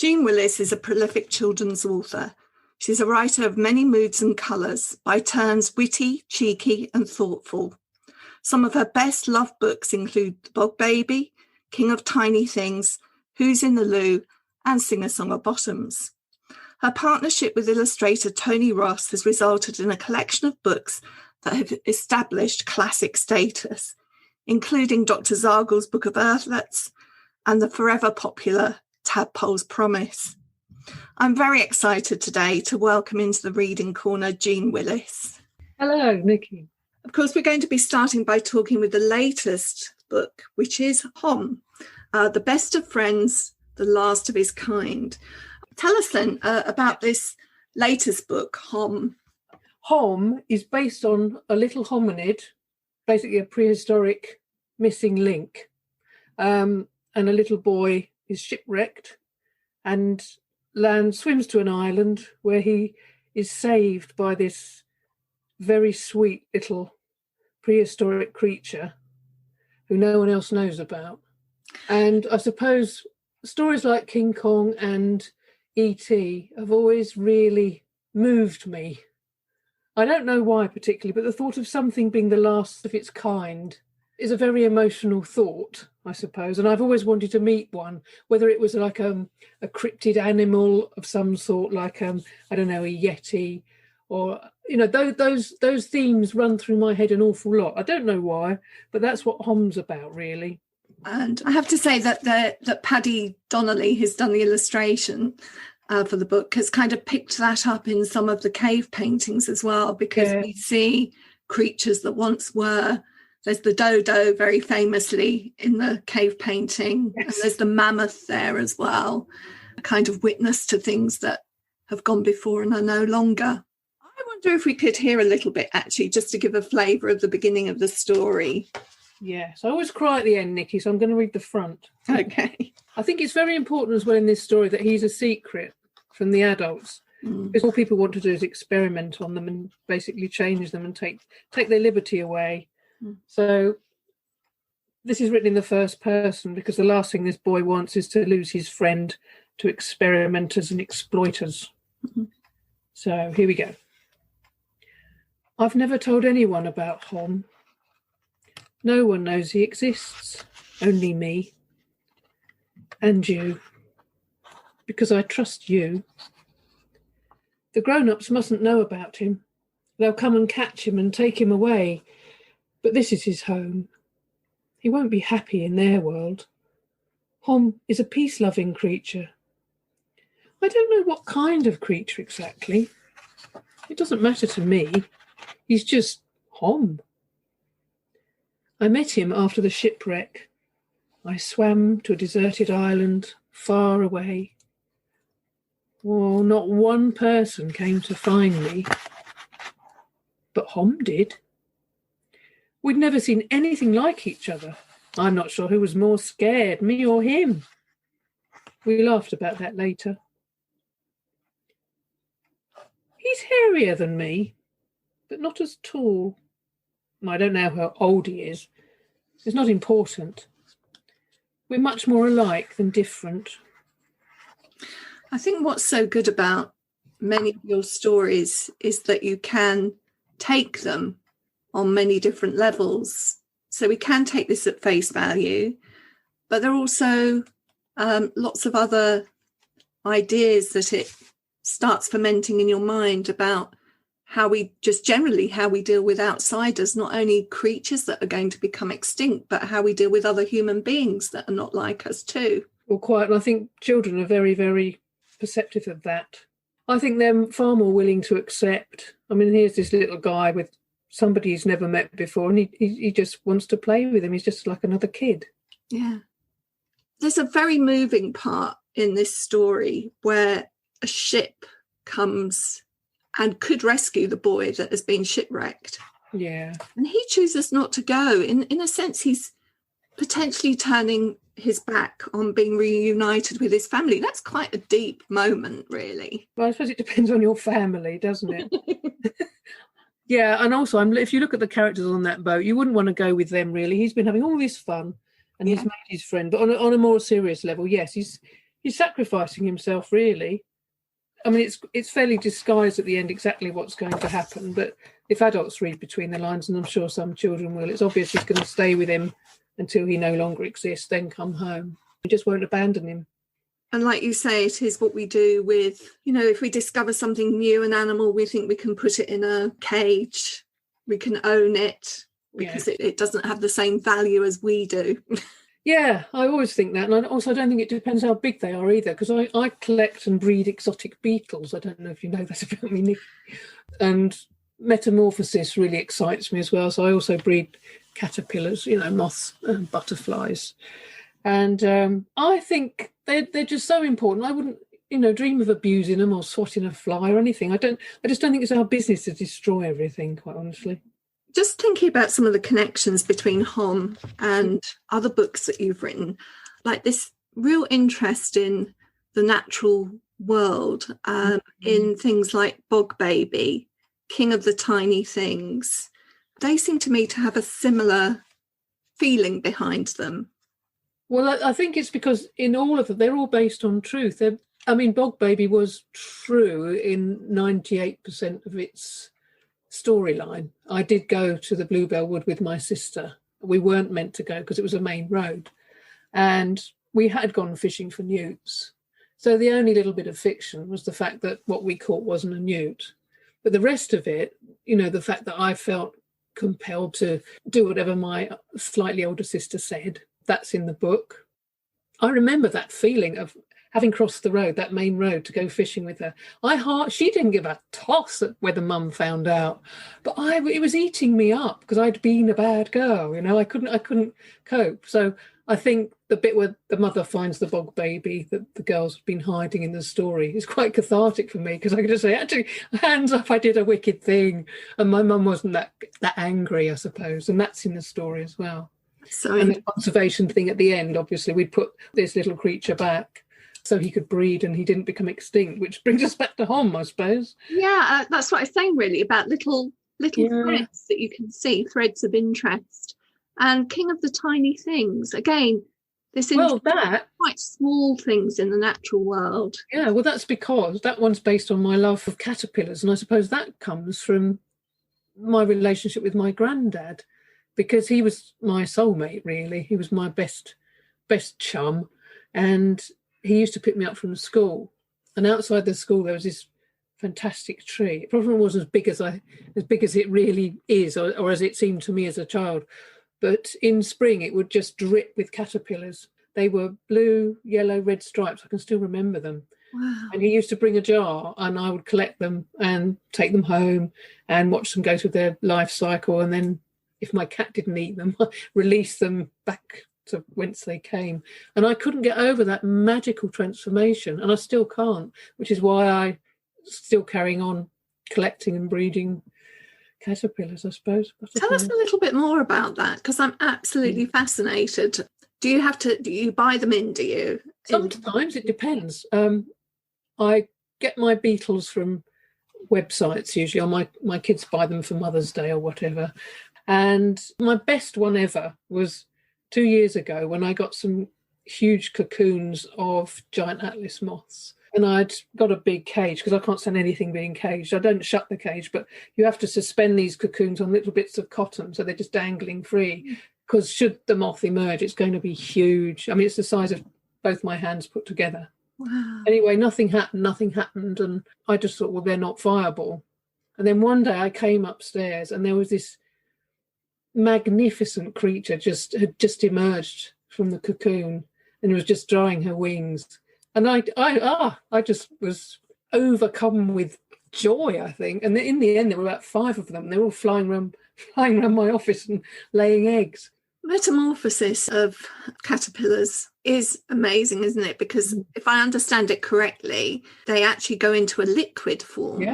Jeanne Willis is a prolific children's author. She's a writer of many moods and colours, by turns witty, cheeky and thoughtful. Some of her best-loved books include Bog Baby, King of Tiny Things, Who's in the Loo and Sing a Song of Bottoms. Her partnership with illustrator Tony Ross has resulted in a collection of books that have established classic status, including Dr. Zargle's Book of Earthlets and the forever popular Tadpole's Promise. I'm very excited today to welcome into the Reading Corner Jeanne Willis. Hello, Nikki. Of course, we're going to be starting by talking with the latest book, which is Hom, The Best of Friends, The Last of His Kind. Tell us then about this latest book, Hom. Hom is based on a little hominid, basically a prehistoric missing link. And a little boy is shipwrecked and swims to an island where he is saved by this very sweet little prehistoric creature who no one else knows about. And I suppose stories like King Kong and E.T. have always really moved me. I don't know why particularly, but the thought of something being the last of its kind is a very emotional thought, I suppose. And I've always wanted to meet one, whether it was like a cryptid animal of some sort, like, I don't know, a yeti, or, you know, those themes run through my head an awful lot. I don't know why, but that's what Hom's about, really. And I have to say that Paddy Donnelly, who's done the illustration for the book, has kind of picked that up in some of the cave paintings as well, because we see creatures that once were. There's the dodo, very famously, in the cave painting. Yes. And there's the mammoth there as well, a kind of witness to things that have gone before and are no longer. I wonder if we could hear a little bit, actually, just to give a flavour of the beginning of the story. Yes, I always cry at the end, Nikki, so I'm going to read the front. Okay. I think it's very important as well in this story that he's a secret from the adults. Because all people want to do is experiment on them and basically change them and take their liberty away. So this is written in the first person because the last thing this boy wants is to lose his friend to experimenters and exploiters. Mm-hmm. So here we go. I've never told anyone about Hom. No one knows he exists, only me and you, because I trust you. The grown-ups mustn't know about him. They'll come and catch him and take him away. But this is his home. He won't be happy in their world. Hom is a peace-loving creature. I don't know what kind of creature exactly. It doesn't matter to me. He's just Hom. I met him after the shipwreck. I swam to a deserted island far away. Oh, not one person came to find me. But Hom did. We'd never seen anything like each other. I'm not sure who was more scared, me or him. We laughed about that later. He's hairier than me, but not as tall. I don't know how old he is. It's not important. We're much more alike than different. I think what's so good about many of your stories is that you can take them on many different levels. So we can take this at face value, but there are also lots of other ideas that it starts fermenting in your mind about how we deal with outsiders, not only creatures that are going to become extinct, but how we deal with other human beings that are not like us too. Well, quite, and I think children are very, very perceptive of that. I think they're far more willing to accept. I mean, here's this little guy with somebody he's never met before, and he just wants to play with him. He's just like another kid. Yeah. There's a very moving part in this story where a ship comes and could rescue the boy that has been shipwrecked. Yeah. And he chooses not to go. In a sense, he's potentially turning his back on being reunited with his family. That's quite a deep moment, really. Well, I suppose it depends on your family, doesn't it? Yeah, and also, if you look at the characters on that boat, you wouldn't want to go with them, really. He's been having all this fun, and he's made his friend. But on a more serious level, yes, he's sacrificing himself, really. I mean, it's fairly disguised at the end exactly what's going to happen, but if adults read between the lines, and I'm sure some children will, it's obvious he's going to stay with him until he no longer exists, then come home. He just won't abandon him. And like you say, it is what we do with, if we discover something new, an animal, we think we can put it in a cage, we can own it, because it doesn't have the same value as we do. Yeah, I always think that. And I don't think it depends how big they are either, because I collect and breed exotic beetles. I don't know if you know that about me, Nick. And metamorphosis really excites me as well. So I also breed caterpillars, moths and butterflies. And I think they're just so important. I wouldn't, dream of abusing them or swatting a fly or anything. I just don't think it's our business to destroy everything, quite honestly. Just thinking about some of the connections between Hom and other books that you've written, like this real interest in the natural world, in things like Bog Baby, King of the Tiny Things. They seem to me to have a similar feeling behind them. Well, I think it's because in all of them, they're all based on truth. Bog Baby was true in 98% of its storyline. I did go to the Bluebell Wood with my sister. We weren't meant to go because it was a main road, and we had gone fishing for newts. So the only little bit of fiction was the fact that what we caught wasn't a newt. But the rest of it, the fact that I felt compelled to do whatever my slightly older sister said, that's in the book. I remember that feeling of having crossed the road, that main road, to go fishing with her. She didn't give a toss at whether Mum found out, but it was eating me up because I'd been a bad girl. I couldn't cope. So I think the bit where the mother finds the Bog Baby that the girl's been hiding in the story is quite cathartic for me, because I could just say, actually, hands up, I did a wicked thing, and my mum wasn't that angry, I suppose, and that's in the story as well. And the conservation thing at the end, obviously, we'd put this little creature back so he could breed and he didn't become extinct, which brings us back to Hom, I suppose. Yeah, that's what I was saying, really, about little threads that you can see, threads of interest. And King of the Tiny Things, again, quite small things in the natural world. Yeah, well, that's because that one's based on my love of caterpillars, and I suppose that comes from my relationship with my granddad, because he was my soulmate, really. He was my best chum, and he used to pick me up from school, and outside the school there was this fantastic tree. It probably wasn't as big as it really is, or as it seemed to me as a child. But in spring it would just drip with caterpillars. They were blue, yellow, red stripes. I can still remember them. Wow. And he used to bring a jar, and I would collect them and take them home and watch them go through their life cycle. And then if my cat didn't eat them, I release them back to whence they came. And I couldn't get over that magical transformation, and I still can't, which is why I'm still carrying on collecting and breeding caterpillars, I suppose. Tell us a little bit more about that, because I'm absolutely fascinated. Do you buy them in, do you? Sometimes it depends. I get my beetles from websites usually, or my kids buy them for Mother's Day or whatever. And my best one ever was 2 years ago when I got some huge cocoons of giant atlas moths. And I'd got a big cage, because I can't stand anything being caged. I don't shut the cage, but you have to suspend these cocoons on little bits of cotton, so they're just dangling free. Because should the moth emerge, it's going to be huge. I mean, it's the size of both my hands put together. Wow. Anyway, nothing happened. And I just thought, well, they're not viable. And then one day I came upstairs and there was this magnificent creature had just emerged from the cocoon, and it was just drying her wings. And I just was overcome with joy, I think. And in the end, there were about 5 of them. They were all flying around my office and laying eggs. Metamorphosis of caterpillars is amazing, isn't it? Because if I understand it correctly, they actually go into a liquid form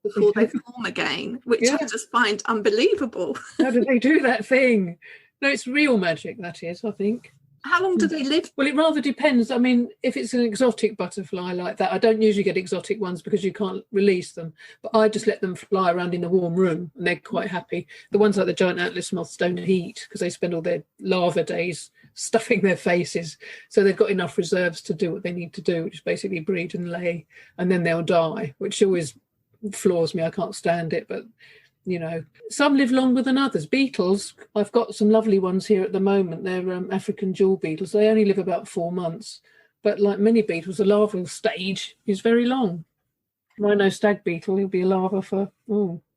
before they form again, which I just find unbelievable. How do they do that thing? No, it's real magic, that is, I think. How long do they live? Well, it rather depends. I mean, if it's an exotic butterfly like that, I don't usually get exotic ones because you can't release them. But I just let them fly around in a warm room, and they're quite happy. The ones like the giant atlas moths don't heat because they spend all their larva days stuffing their faces. So they've got enough reserves to do what they need to do, which is basically breed and lay, and then they'll die, which always floors me. I can't stand it, but some live longer than others. Beetles, I've got some lovely ones here at the moment. They're African jewel beetles. They only live about 4 months, but like many beetles, the larval stage is very long. Rhino stag beetle, he'll be a larva for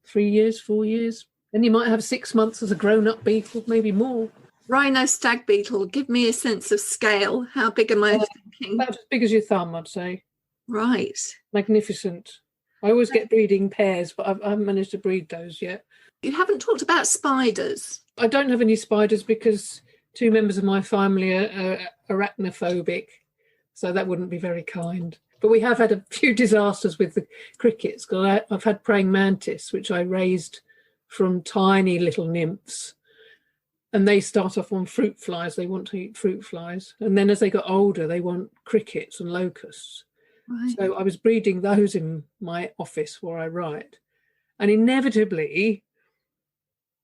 3 years, 4 years. Then you might have 6 months as a grown-up beetle, maybe more. Rhino stag beetle, give me a sense of scale. How big am I thinking? About as big as your thumb, I'd say. Right. Magnificent. I always get breeding pairs, but I haven't managed to breed those yet. You haven't talked about spiders. I don't have any spiders because 2 members of my family are arachnophobic, so that wouldn't be very kind. But we have had a few disasters with the crickets. I've had praying mantis, which I raised from tiny little nymphs. And they start off on fruit flies. They want to eat fruit flies. And then as they got older, they want crickets and locusts. Right. So I was breeding those in my office where I write. And inevitably,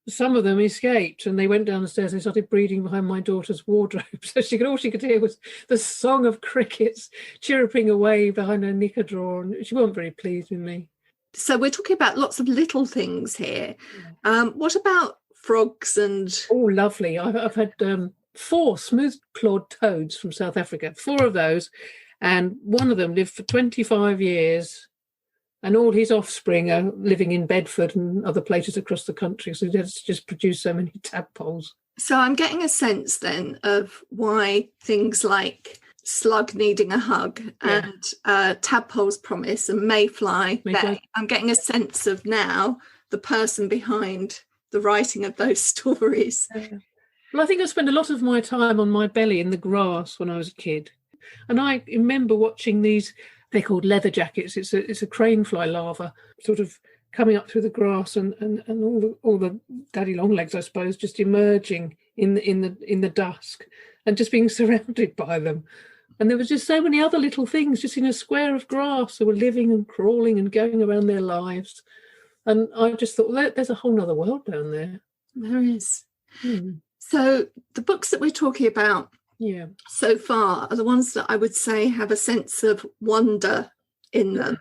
some of them escaped and they went down the stairs and started breeding behind my daughter's wardrobe. So all she could hear was the song of crickets chirruping away behind her knicker drawer. And she wasn't very pleased with me. So we're talking about lots of little things here. What about frogs and... Oh, lovely. I've had 4 smooth-clawed toads from South Africa, 4 of those, and one of them lived for 25 years, and all his offspring are living in Bedford and other places across the country, so he has to just produce so many tadpoles. So I'm getting a sense then of why things like slug needing a hug and tadpole's promise and mayfly, I'm getting a sense of now the person behind the writing of those stories. Well, I think I spent a lot of my time on my belly in the grass when I was a kid. And I remember watching these, they're called leather jackets. It's a crane fly larva sort of coming up through the grass and all the daddy long legs, I suppose, just emerging in the dusk and just being surrounded by them. And there was just so many other little things just in a square of grass that were living and crawling and going around their lives. And I just thought, well, there's a whole other world down there. There is. So the books that we're talking about so far are the ones that I would say have a sense of wonder in them.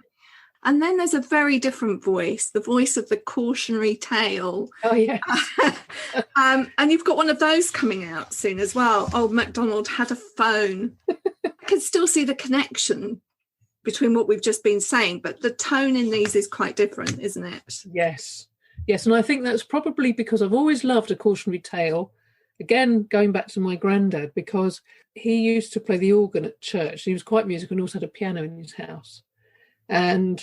And then there's a very different voice, the voice of the cautionary tale. Oh, yeah. And you've got one of those coming out soon as well. Old MacDonald had a phone. I can still see the connection between what we've just been saying, but the tone in these is quite different, isn't it? Yes. And I think that's probably because I've always loved a cautionary tale. Again, going back to my granddad, because he used to play the organ at church. He was quite musical and also had a piano in his house. And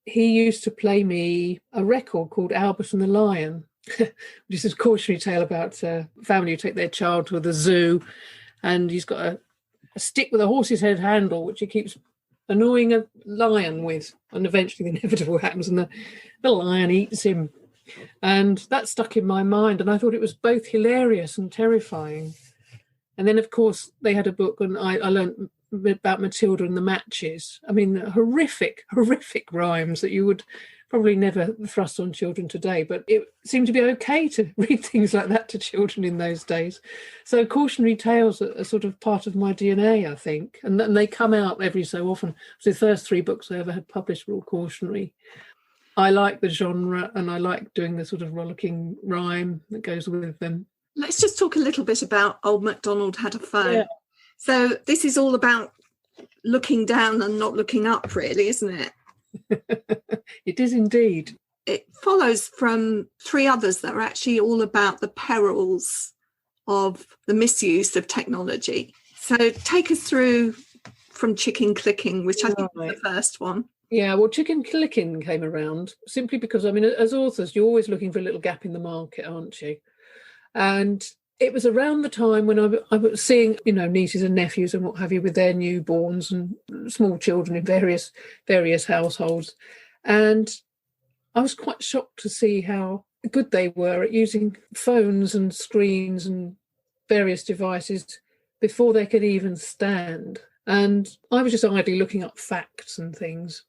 he used to play me a record called Albert and the Lion, which is a cautionary tale about a family who take their child to the zoo, and he's got a stick with a horse's head handle, which he keeps annoying a lion with, and eventually the inevitable happens and the lion eats him. And that stuck in my mind, and I thought it was both hilarious and terrifying. And then, of course, they had a book, and I learned about Matilda and the Matches. I mean, horrific rhymes that you would probably never thrust on children today, but it seemed to be okay to read things like that to children in those days. So cautionary tales are sort of part of my DNA, I think, and they come out every so often. So the first 3 books I ever had published were all cautionary. I like the genre, and I like doing the sort of rollicking rhyme that goes with them. Let's just talk a little bit about Old MacDonald Had a Phone. Yeah. So this is all about looking down and not looking up, really, isn't it? It is indeed. It follows from 3 others that are actually all about the perils of the misuse of technology. So take us through from Chicken Clicking, which I think was the first one. Yeah, well, Chicken Clicking came around simply because, I mean, as authors, you're always looking for a little gap in the market, aren't you? And it was around the time when I was seeing, nieces and nephews and what have you with their newborns and small children in various households. And I was quite shocked to see how good they were at using phones and screens and various devices before they could even stand. And I was just idly looking up facts and things.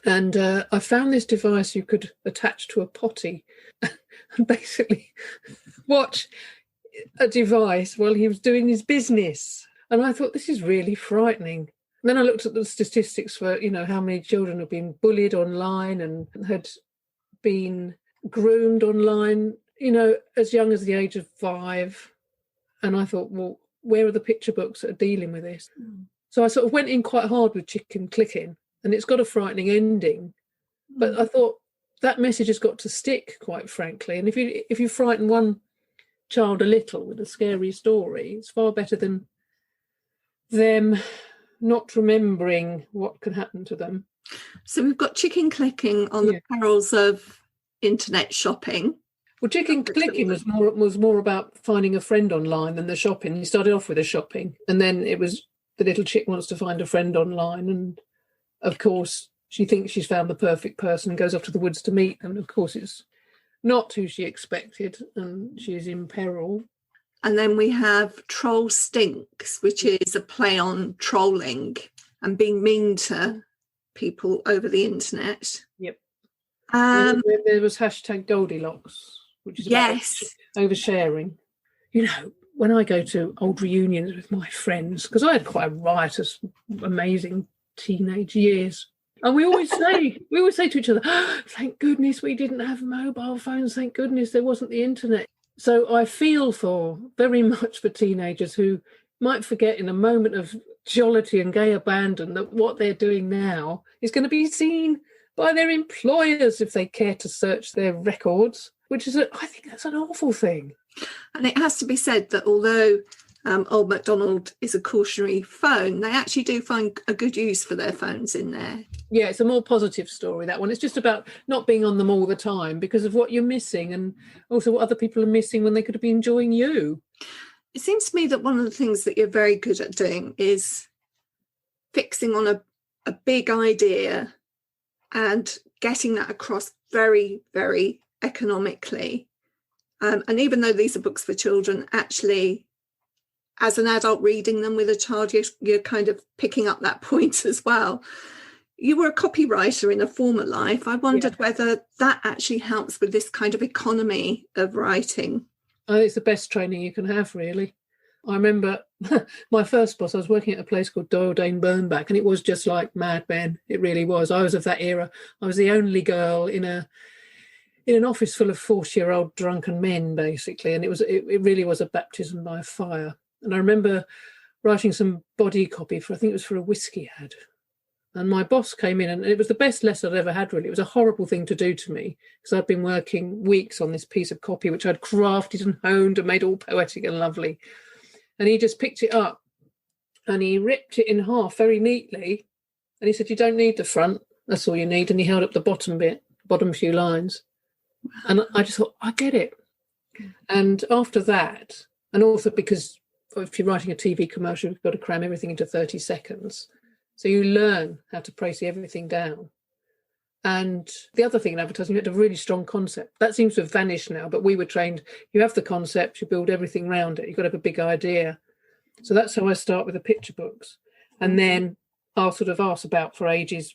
And I found this device you could attach to a potty and basically watch a device while he was doing his business. And I thought, this is really frightening. And then I looked at the statistics for, how many children have been bullied online and had been groomed online, as young as the age of 5. And I thought, well, where are the picture books that are dealing with this? So I sort of went in quite hard with Chicken Clicking, and it's got a frightening ending. But I thought that message has got to stick, quite frankly. And if you frighten one child a little with a scary story, it's far better than them not remembering what can happen to them. So we've got Chicken Clicking on the perils of internet shopping. Well, Chicken Clicking was more about finding a friend online than the shopping. You started off with the shopping, and then it was the little chick wants to find a friend online, and of course she thinks she's found the perfect person and goes off to the woods to meet them. And of course it's not who she expected, and she is in peril. And then we have Troll Stinks, which is a play on trolling and being mean to people over the internet. Yep. There was hashtag Goldilocks, which is about oversharing. When I go to old reunions with my friends, because I had quite a riotous, amazing teenage years, and we always say to each other, oh, thank goodness we didn't have mobile phones, thank goodness there wasn't the internet. So I feel very much for teenagers who might forget in a moment of jollity and gay abandon that what they're doing now is going to be seen by their employers if they care to search their records, which is, I think that's an awful thing. And it has to be said that although Old MacDonald is a cautionary phone, they actually do find a good use for their phones in there. Yeah, it's a more positive story, that one. It's just about not being on them all the time because of what you're missing, and also what other people are missing when they could be enjoying you. It seems to me that one of the things that you're very good at doing is fixing on a big idea and getting that across very, very economically. And even though these are books for children, actually, as an adult reading them with a child, you're kind of picking up that point as well. You were a copywriter in a former life. I wondered whether that actually helps with this kind of economy of writing. I think it's the best training you can have, really. I remember my first boss, I was working at a place called Doyle Dane Burnback, and it was just like Mad Men. It really was. I was of that era. I was the only girl in an office full of 40-year-old drunken men, basically, and it really was a baptism by fire. And I remember writing some body copy I think it was for a whiskey ad. And my boss came in, and it was the best lesson I'd ever had, really. It was a horrible thing to do to me because I'd been working weeks on this piece of copy, which I'd crafted and honed and made all poetic and lovely. And he just picked it up and he ripped it in half very neatly. And he said, you don't need the front, that's all you need. And he held up the bottom few lines. And I just thought, I get it. And after that, and also because if you're writing a TV commercial, you've got to cram everything into 30 seconds. So you learn how to praise everything down. And the other thing in advertising, you had a really strong concept. That seems to have vanished now, but we were trained, you have the concept, you build everything around it. You've got to have a big idea. So that's how I start with the picture books. And then I'll sort of ask about for ages,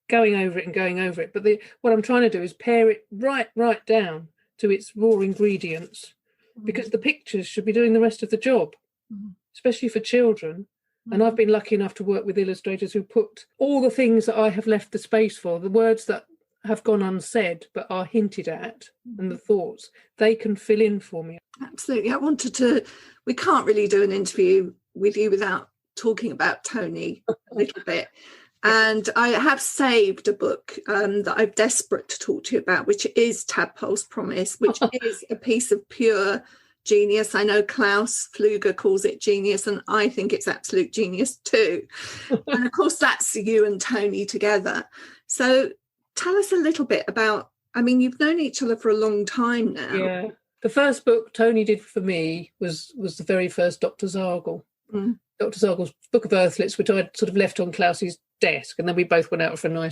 going over it. But what I'm trying to do is pare it right down to its raw ingredients, because the pictures should be doing the rest of the job, especially for children. And I've been lucky enough to work with illustrators who put all the things that I have left the space for, the words that have gone unsaid but are hinted at, and the thoughts, they can fill in for me. Absolutely. We can't really do an interview with you without talking about Tony a little bit. And I have saved a book that I'm desperate to talk to you about, which is Tadpole's Promise, which is a piece of pure genius. I know Klaus Pfluger calls it genius, and I think it's absolute genius too. And of course, that's you and Tony together. So tell us a little bit about, you've known each other for a long time now. Yeah. The first book Tony did for me was the very first Dr. Zargle. Dr. Zargle's Book of Earthlets, which I'd sort of left on Klaus's desk, and then we both went out for a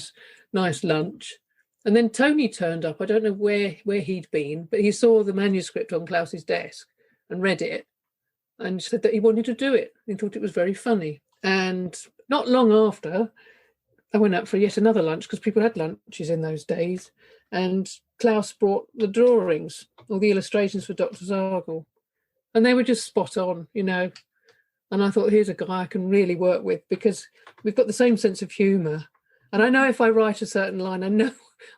nice lunch. And then Tony turned up. I don't know where he'd been, but he saw the manuscript on Klaus's desk and read it and said that he wanted to do it. He thought it was very funny. And not long after, I went out for yet another lunch, because people had lunches in those days, and Klaus brought the drawings, or the illustrations for Dr. Zargle. And they were just spot on, you know. And I thought, here's a guy I can really work with, because we've got the same sense of humour. And I know if I write a certain line,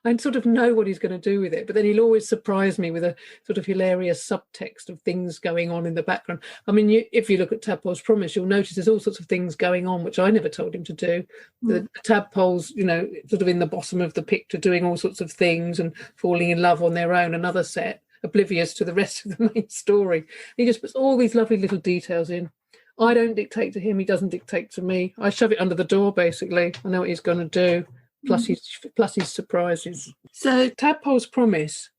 I sort of know what he's going to do with it. But then he'll always surprise me with a sort of hilarious subtext of things going on in the background. I mean, if you look at Tadpole's Promise, you'll notice there's all sorts of things going on, which I never told him to do. The tadpoles, you know, sort of in the bottom of the picture doing all sorts of things and falling in love on their own, another set, oblivious to the rest of the main story. He just puts all these lovely little details in. I don't dictate to him, he doesn't dictate to me. I shove it under the door, basically. I know what he's going to do, plus his surprises. So Tadpole's Promise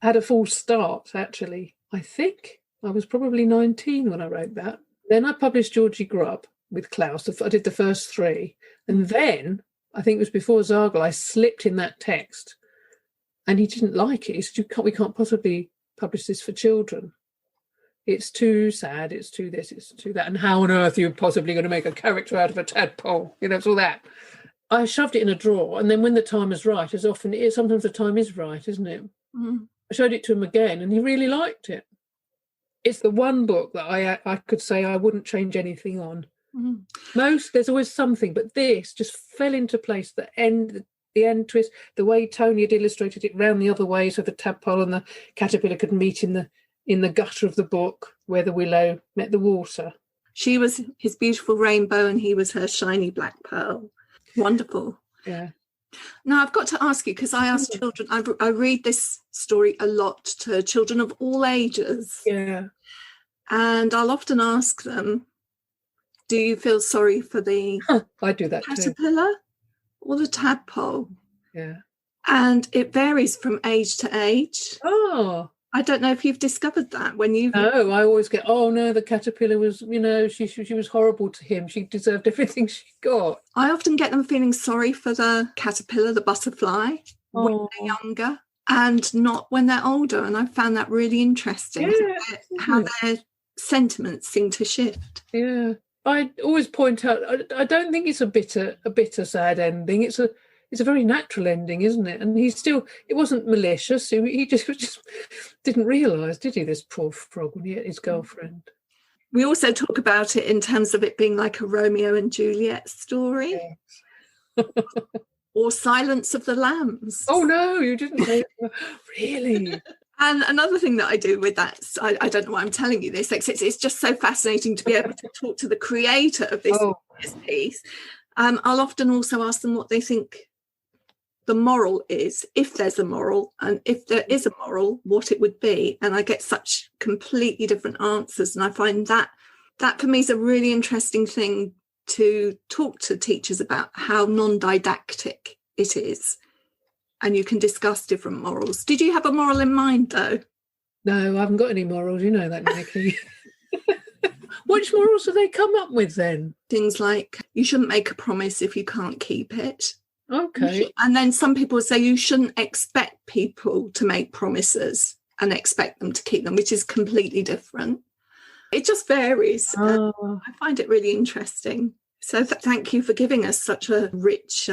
had a false start, actually. I think I was probably 19 when I wrote that. Then I published Georgie Grubb with Klaus. I did the first 3. And then, I think it was before Zargle, I slipped in that text. And he didn't like it. He said, we can't possibly publish this for children. It's too sad, it's too this, it's too that. And how on earth are you possibly going to make a character out of a tadpole? You know, it's all that. I shoved it in a drawer, and then when the time is right, as often it is, sometimes the time is right, isn't it? I showed it to him again, and he really liked it. It's the one book that I could say I wouldn't change anything on. There's always something, but this just fell into place. The end twist, the way Tony had illustrated it round the other way, so the tadpole and the caterpillar could meet in the gutter of the book where the willow met the water. She was his beautiful rainbow and he was her shiny black pearl. Wonderful. Yeah. Now, I've got to ask you, because I ask children, I read this story a lot to children of all ages. Yeah. And I'll often ask them, do you feel sorry for the I do that caterpillar or the tadpole? Yeah. And it varies from age to age. Oh. I don't know if you've discovered that when you. No, I always get, oh no, the caterpillar was, you know, she was horrible to him. She deserved everything she got. I often get them feeling sorry for the caterpillar, the butterfly, when they're younger, and not when they're older. And I found that really interesting, how their sentiments seem to shift. Yeah, I always point out, I don't think it's a bitter, sad ending. It's a very natural ending, isn't it? And it wasn't malicious. He just didn't realise, did he, this poor frog, when he had his girlfriend. We also talk about it in terms of it being like a Romeo and Juliet story. Yes. Or Silence of the Lambs. Oh, no, you didn't say that. Really? And another thing that I do with that, I don't know why I'm telling you this, it's just so fascinating to be able to talk to the creator of this piece. I'll often also ask them what they think the moral is, if there's a moral, and if there is a moral, what it would be. And I get such completely different answers. And I find that for me is a really interesting thing to talk to teachers about, how non-didactic it is. And you can discuss different morals. Did you have a moral in mind, though? No, I haven't got any morals. You know that, Nikki. Which morals do they come up with then? Things like, you shouldn't make a promise if you can't keep it. Okay. And then some people say you shouldn't expect people to make promises and expect them to keep them, which is completely different. It just varies. I find it really interesting. So thank you for giving us such a rich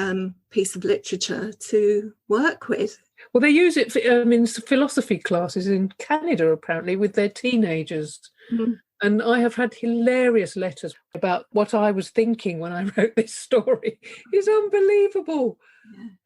piece of literature to work with. Well, they use it in philosophy classes in Canada, apparently, with their teenagers. Mm-hmm. And I have had hilarious letters about what I was thinking when I wrote this story. It's unbelievable.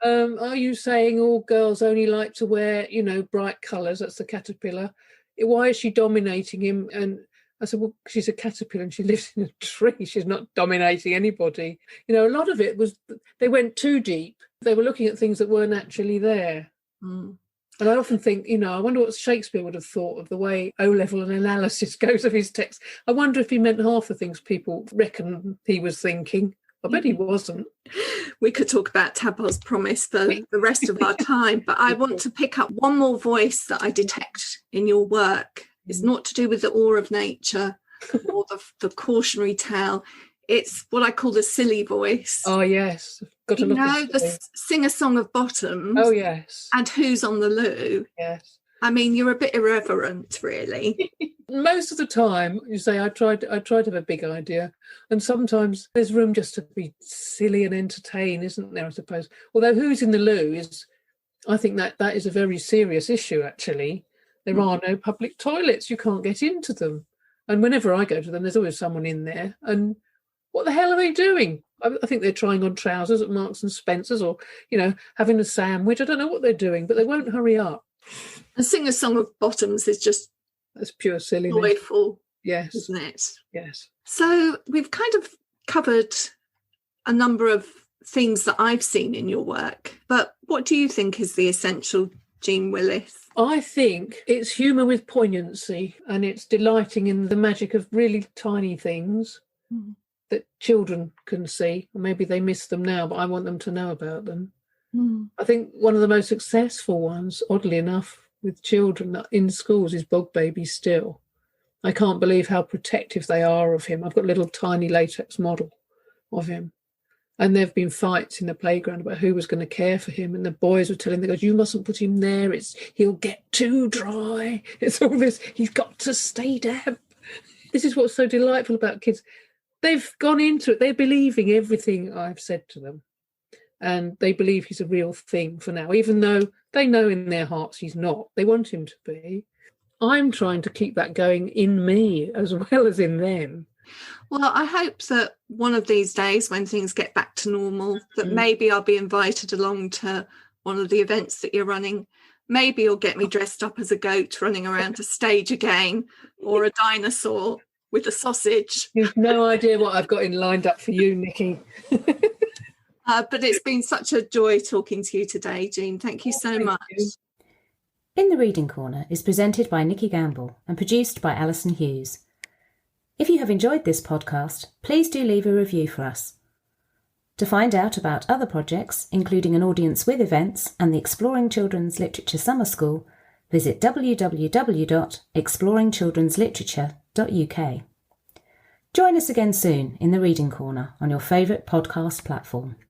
Yeah. Are you saying all girls only like to wear, bright colours? That's the caterpillar. Why is she dominating him? And I said, well, she's a caterpillar and she lives in a tree. She's not dominating anybody. A lot of it was, they went too deep. They were looking at things that weren't actually there. Mm. And I often think, I wonder what Shakespeare would have thought of the way O-level and analysis goes of his text. I wonder if he meant half the things people reckon he was thinking. I bet he wasn't. We could talk about Tadpole's Promise for the rest of our time, but I want to pick up one more voice that I detect in your work. It's not to do with the awe of nature or the cautionary tale. It's what I call the silly voice. Oh, yes. Got to the sing-a-song of Bottoms. Oh, yes. And Who's on the Loo. Yes. I mean, you're a bit irreverent, really. Most of the time, you say, I tried to have a big idea. And sometimes there's room just to be silly and entertain, isn't there, I suppose? Although Who's in the Loo is, I think that is a very serious issue, actually. There are no public toilets. You can't get into them. And whenever I go to them, there's always someone in there. And what the hell are they doing? I think they're trying on trousers at Marks and Spencer's, or, having a sandwich. I don't know what they're doing, but they won't hurry up. And sing a song of bottoms is just... That's pure silliness. Joyful, yes, isn't it? Yes. So we've kind of covered a number of themes that I've seen in your work, but what do you think is the essential Jeanne Willis? I think it's humour with poignancy, and it's delighting in the magic of really tiny things that children can see. Maybe they miss them now, but I want them to know about them. I think one of the most successful ones, oddly enough, with children in schools is Bog Baby still. I can't believe how protective they are of him. I've got a little tiny latex model of him. And there have been fights in the playground about who was going to care for him. And the boys were telling the girls, you mustn't put him there. He'll get too dry. It's all this, he's got to stay damp. This is what's so delightful about kids. They've gone into it. They're believing everything I've said to them. And they believe he's a real thing for now, even though they know in their hearts he's not. They want him to be. I'm trying to keep that going in me as well as in them. Well, I hope that one of these days when things get back to normal, that maybe I'll be invited along to one of the events that you're running. Maybe you'll get me dressed up as a goat running around a stage again, or a dinosaur with a sausage. You've no idea what I've got in lined up for you, Nikki. But it's been such a joy talking to you today, Jeanne. Thank you so much. In the Reading Corner is presented by Nikki Gamble and produced by Alison Hughes. If you have enjoyed this podcast, please do leave a review for us. To find out about other projects, including an audience with events and the Exploring Children's Literature Summer School, visit www.exploringchildrensliterature.uk. Join us again soon in the Reading Corner on your favourite podcast platform.